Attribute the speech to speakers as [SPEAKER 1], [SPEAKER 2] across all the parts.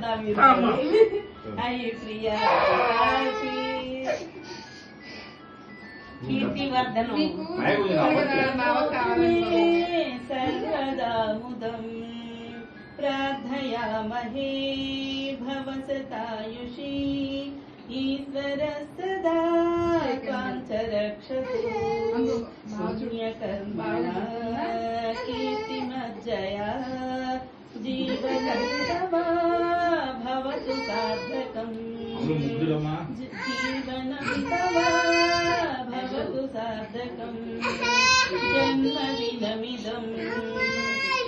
[SPEAKER 1] కదా మీరు. అయ్యి ప్రియా కీర్తివర్ధనం సర్వదా ముదం ప్రార్థయామహే భవసతాయుషీ ఈశ్వర సదా కాంచరక్షతు పుణ్యకర్మణ కీర్తిమజ్జయా జీవనమిదమా భవతు సార్థకం జీవనమిదమా భవతు సార్థకం జన్మదినమిదం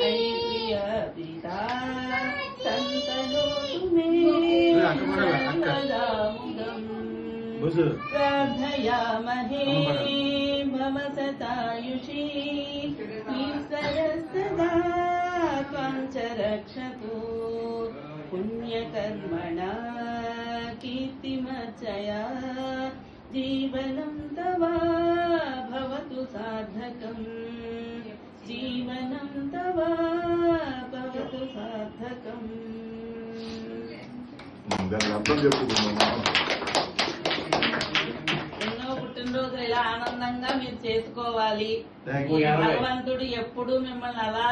[SPEAKER 1] అయి ప్రియ పితా సంతనోతు మే సదాముదం ప్రార్థయామహే భవసతాయుషీ ఈశ్వర సదా కాంచరక్షతు పుణ్యకర్మణా కీర్తిమజ్జయా జీవనం తవ భవతు సార్థకం జీవనం తవ భవతు సార్థకం. ఎన్నో పుట్టినరోజులు ఇలా ఆనందంగా మీరు చేసుకోవాలి. భగవంతుడు ఎప్పుడు మిమ్మల్ని అలా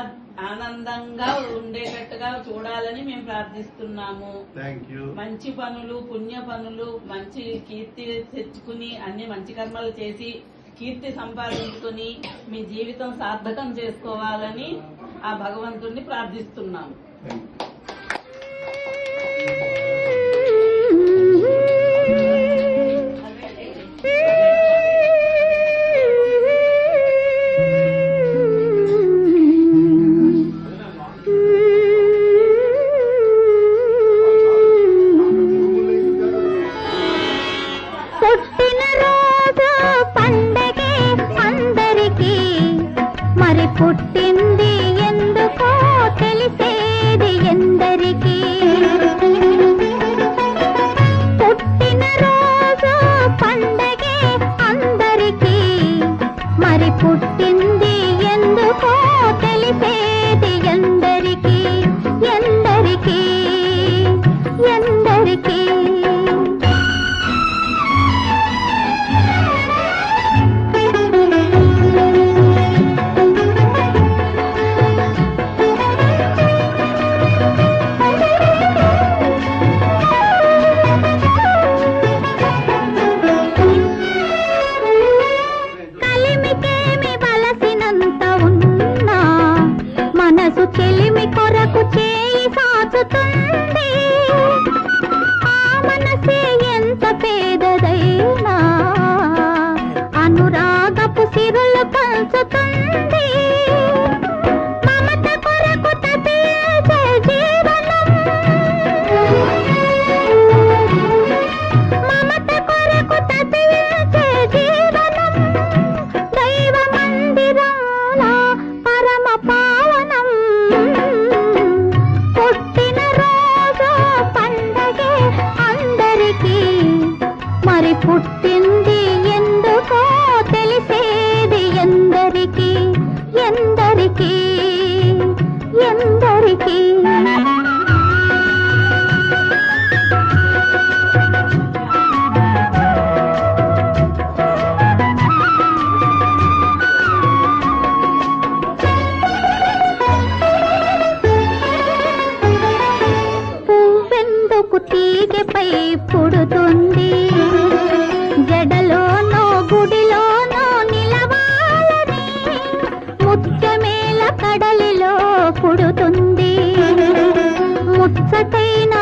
[SPEAKER 1] ఆనందంగా ఉండేటట్టుగా చూడాలని మేము ప్రార్థిస్తున్నాము. మంచి పనులు, పుణ్య పనులు, మంచి కీర్తి తెచ్చుకుని అన్ని మంచి కర్మలు చేసి కీర్తి సంపాదించుకుని మీ జీవితం సార్థకం చేసుకోవాలని ఆ భగవంతుడిని ప్రార్థిస్తున్నాము.
[SPEAKER 2] పుట్టింది ఎందుకో తెలిసేది ఎందరికీ, పుట్టిన రోజు పండగే అందరికీ, మరి పుట్టింది ఎందుకో తెలిసేది ఎందరికీ, ఎందరికీ, ఎందరికీ. చెలిమి కొరకు చేయి సాచుతుంది, ఆ మనసే ఎంత పేదదైనా అనురాగపు సిరులు పంచుతుంది, మమత కొరకు తపించే జీవనం, మమత కొరకు తపించే జీవనం, దైవ మందిరాల పరమ పావనం. పుట్టిన రోజు పండగే అందరికీ, మరి పుట్టింది ఎందుకో తెలిసేది ఎందరికీ, ఎందరికీ, ఎందరికీ. తీగపై పుడుతుంది, జడలోనో గుడిలోనో నిలవాలని, ముత్యమేల కడలిలో పుడుతుంది, ముచ్చటైన